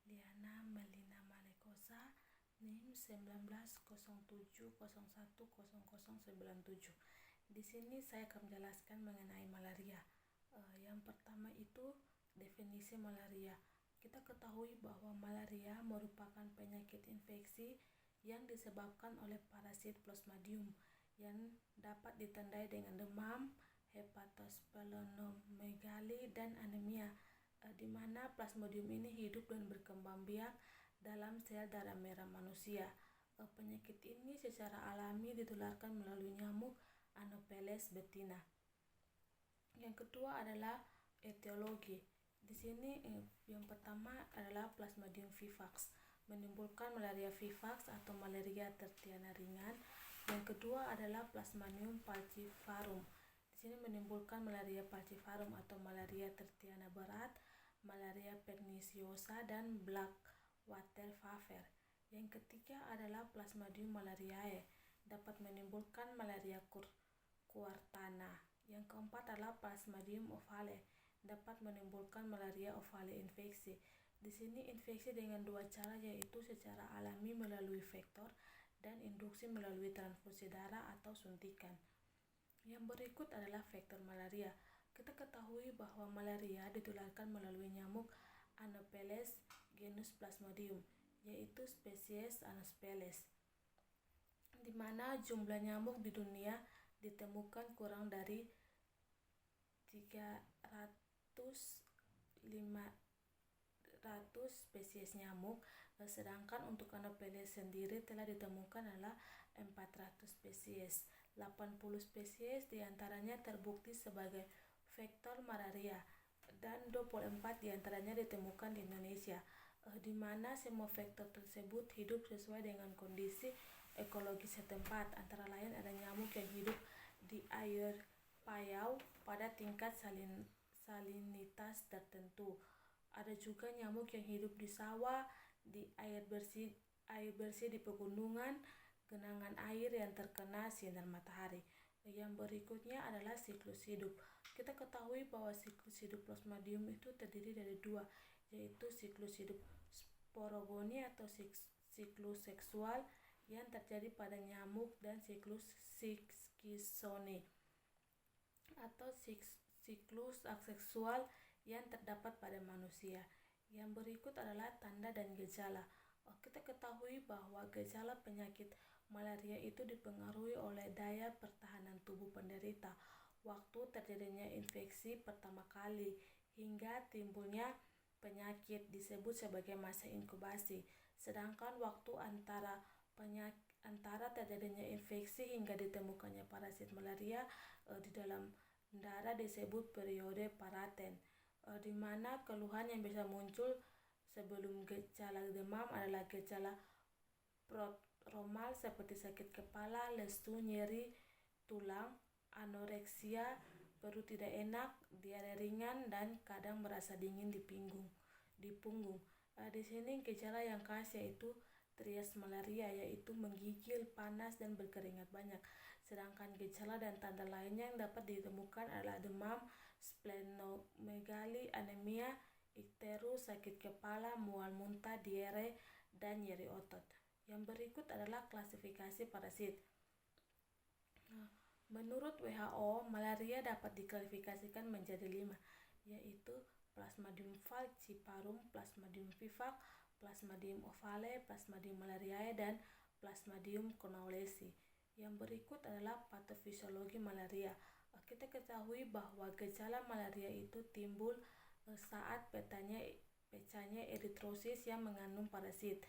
Liana Melina Malekosa, NIM 1907010097. Di sini saya akan menjelaskan mengenai malaria. Yang pertama itu definisi malaria. Kita ketahui bahwa malaria merupakan penyakit infeksi yang disebabkan oleh parasit Plasmodium yang dapat ditandai dengan demam, hepatosplenomegaly, dan anemia, di mana Plasmodium ini hidup dan berkembang biak dalam sel darah merah manusia. Penyakit ini secara alami ditularkan melalui nyamuk Anopheles betina. Yang kedua adalah etiologi. Di sini yang pertama adalah Plasmodium vivax, menimbulkan malaria vivax atau malaria tertiana ringan. Yang kedua adalah Plasmodium falciparum. Di sini menimbulkan malaria falciparum atau malaria tertiana berat, malaria perniciosa, dan black water fever. Yang ketiga adalah Plasmodium malariae, dapat menimbulkan malaria quartana. Yang keempat adalah Plasmodium ovale, dapat menimbulkan malaria ovale infeksi. Di sini infeksi dengan dua cara, yaitu secara alami melalui vektor dan induksi melalui transfusi darah atau suntikan. Yang berikut adalah vektor malaria. Kita ketahui bahwa malaria ditularkan melalui nyamuk Anopheles genus Plasmodium, yaitu spesies Anopheles, di mana jumlah nyamuk di dunia ditemukan kurang dari 300 spesies nyamuk, sedangkan untuk Anopheles sendiri telah ditemukan adalah 400 spesies. 80 spesies diantaranya terbukti sebagai vektor malaria dan 24 diantaranya ditemukan di Indonesia, di mana semua vektor tersebut hidup sesuai dengan kondisi ekologi setempat. Antara lain ada nyamuk yang hidup di air payau pada tingkat salinitas tertentu. Ada juga nyamuk yang hidup di sawah, di air bersih di pegunungan, genangan air yang terkena sinar matahari. Yang berikutnya adalah siklus hidup. Kita ketahui bahwa siklus hidup Plasmodium itu terdiri dari dua, yaitu siklus hidup sporogoni atau siklus seksual yang terjadi pada nyamuk dan siklus schizone atau siklus aseksual yang terdapat pada manusia. Yang berikut adalah tanda dan gejala. Kita ketahui bahwa gejala penyakit malaria itu dipengaruhi oleh daya pertahanan tubuh penderita, waktu terjadinya infeksi pertama kali, hingga timbulnya penyakit disebut sebagai masa inkubasi. Sedangkan waktu antara terjadinya infeksi hingga ditemukannya parasit malaria di dalam darah disebut periode paraten, di mana keluhan yang bisa muncul sebelum gejala demam adalah gejala prodromal seperti sakit kepala, lesu, nyeri tulang, anoreksia, perut tidak enak, diare ringan, dan kadang merasa dingin di punggung. Di sini gejala yang khas yaitu trias malaria, yaitu menggigil, panas, dan berkeringat banyak. Sedangkan gejala dan tanda lainnya yang dapat ditemukan adalah demam, splenomegaly, anemia, ikterus, sakit kepala, mual muntah, diare, dan nyeri otot. Yang berikut adalah klasifikasi parasit. Menurut WHO, malaria dapat diklasifikasikan menjadi 5, yaitu Plasmodium falciparum, Plasmodium vivax, Plasmodium ovale, Plasmodium malariae, dan Plasmodium knowlesi. Yang berikut adalah patofisiologi malaria. Kita ketahui bahwa gejala malaria itu timbul saat pecahnya eritrosit yang mengandung parasit,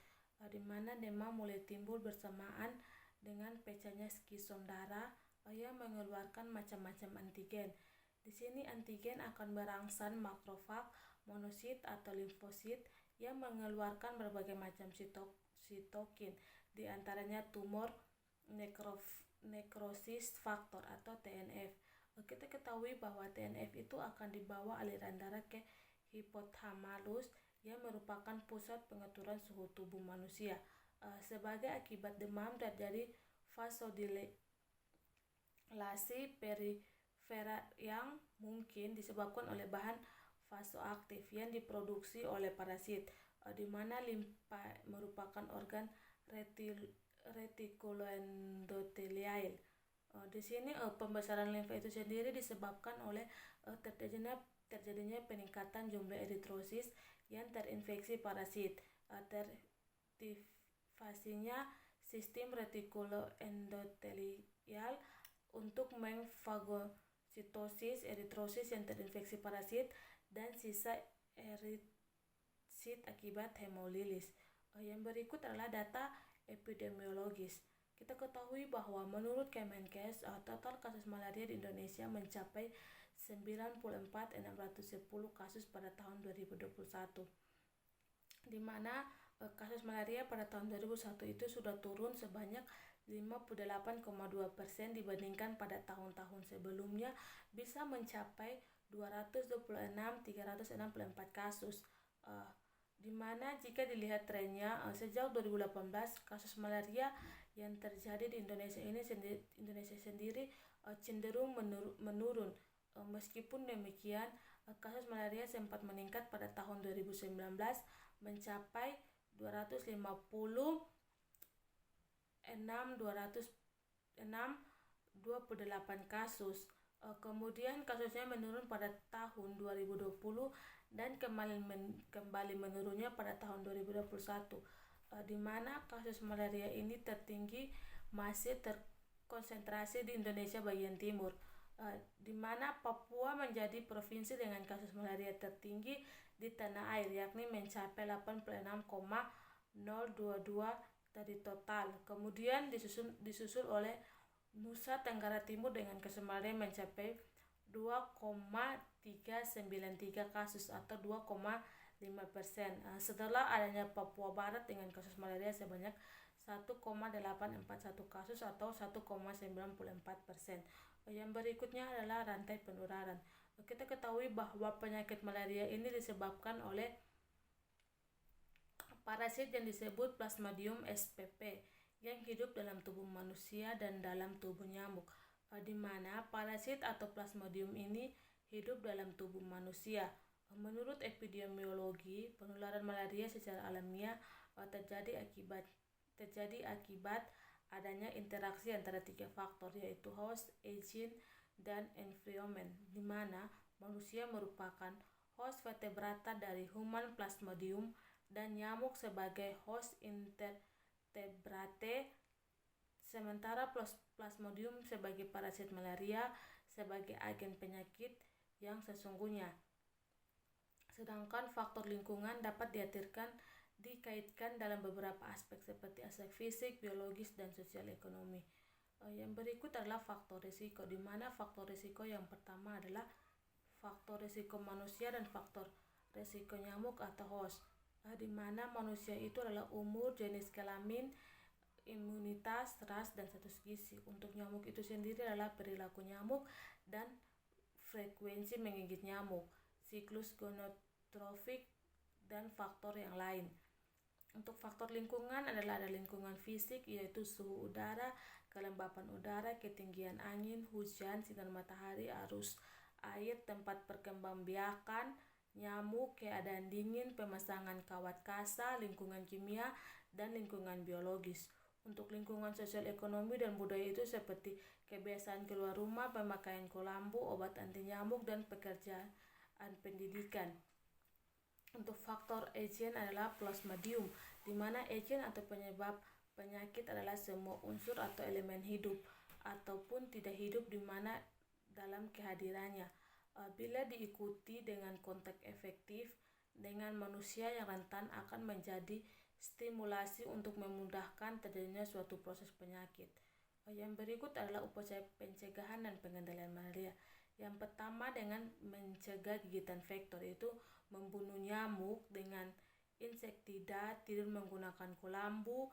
di mana demam mulai timbul bersamaan dengan pecahnya skison darah yang mengeluarkan macam-macam antigen. Di sini antigen akan merangsang makrofag, monosit atau limfosit yang mengeluarkan berbagai macam sitokin, di antaranya tumor necrosis factor atau TNF. Kita ketahui bahwa TNF itu akan dibawa aliran darah ke hipotalamus yang merupakan pusat pengaturan suhu tubuh manusia. Sebagai akibat demam terjadi vasodilasi perifera yang mungkin disebabkan oleh bahan vasoaktif yang diproduksi oleh parasit. di mana limfa merupakan organ retikuloendotelial. Di sini pembesaran limfa itu sendiri disebabkan oleh terjadinya peningkatan jumlah eritrosit yang terinfeksi parasit, teraktifasinya sistem retikuloendotelial untuk memfagositosis eritrosit yang terinfeksi parasit dan sisa eritrosit akibat hemolilis. Yang berikut adalah data epidemiologis. Kita ketahui bahwa menurut Kemenkes, total kasus malaria di Indonesia mencapai 94.610 kasus pada tahun 2021, di mana kasus malaria pada tahun 2001 itu sudah turun sebanyak 58,2% dibandingkan pada tahun-tahun sebelumnya bisa mencapai 226.364 kasus. Di mana jika dilihat trennya sejak 2018 kasus malaria yang terjadi di Indonesia sendiri cenderung menurun. Meskipun demikian, kasus malaria sempat meningkat pada tahun 2019 mencapai 256.228 kasus. Kemudian kasusnya menurun pada tahun 2020 dan kembali menurunnya pada tahun 2021, di mana kasus malaria ini tertinggi masih terkonsentrasi di Indonesia bagian timur, di mana Papua menjadi provinsi dengan kasus malaria tertinggi di tanah air, yakni mencapai 86,022 dari total. Kemudian disusul oleh Nusa Tenggara Timur dengan kasus malaria mencapai 2,393 kasus atau 2,5%. Setelah adanya Papua Barat dengan kasus malaria sebanyak 1,841 kasus atau 1,94%. Yang berikutnya adalah rantai penularan. Kita ketahui bahwa penyakit malaria ini disebabkan oleh parasit yang disebut Plasmodium spp yang hidup dalam tubuh manusia dan dalam tubuh nyamuk, di mana parasit atau Plasmodium ini hidup dalam tubuh manusia. Menurut epidemiologi, penularan malaria secara alamiah terjadi akibat adanya interaksi antara 3 faktor, yaitu host, agent, dan environment, di mana manusia merupakan host vertebrata dari Human Plasmodium dan nyamuk sebagai host invertebrate, sementara Plasmodium sebagai parasit malaria sebagai agen penyakit yang sesungguhnya. Sedangkan faktor lingkungan dapat dikaitkan dalam beberapa aspek seperti aspek fisik, biologis, dan sosial ekonomi. Yang berikut adalah faktor risiko, di mana faktor risiko yang pertama adalah faktor risiko manusia dan faktor risiko nyamuk atau host, di mana manusia itu adalah umur, jenis kelamin, imunitas, ras, dan status gizi. Untuk nyamuk itu sendiri adalah perilaku nyamuk dan frekuensi menggigit nyamuk, siklus gonotrofik, dan faktor yang lain. Untuk faktor lingkungan adalah ada lingkungan fisik, yaitu suhu udara, kelembapan udara, ketinggian angin, hujan, sinar matahari, arus air, tempat perkembangbiakan nyamuk, keadaan dingin, pemasangan kawat kasa, lingkungan kimia, dan lingkungan biologis. Untuk lingkungan sosial ekonomi dan budaya itu seperti kebiasaan keluar rumah, pemakaian kelambu, obat anti nyamuk, dan pekerjaan pendidikan. Untuk faktor agen adalah Plasmodium, di mana agen atau penyebab penyakit adalah semua unsur atau elemen hidup ataupun tidak hidup di mana dalam kehadirannya, bila diikuti dengan kontak efektif dengan manusia yang rentan akan menjadi stimulasi untuk memudahkan terjadinya suatu proses penyakit. Yang berikut adalah upaya pencegahan dan pengendalian malaria. Yang pertama dengan mencegah gigitan vektor, yaitu membunuh nyamuk dengan insektida, tidur menggunakan kelambu,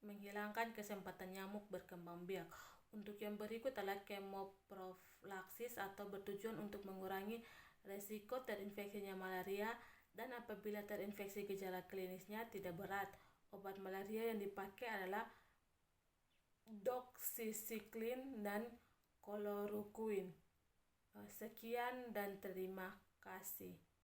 menghilangkan kesempatan nyamuk berkembang biak. Untuk yang berikut adalah kemoprofilaksis atau bertujuan untuk mengurangi resiko terinfeksinya malaria, dan apabila terinfeksi gejala klinisnya tidak berat, obat malaria yang dipakai adalah doxycycline dan chloroquine. Sekian dan terima kasih.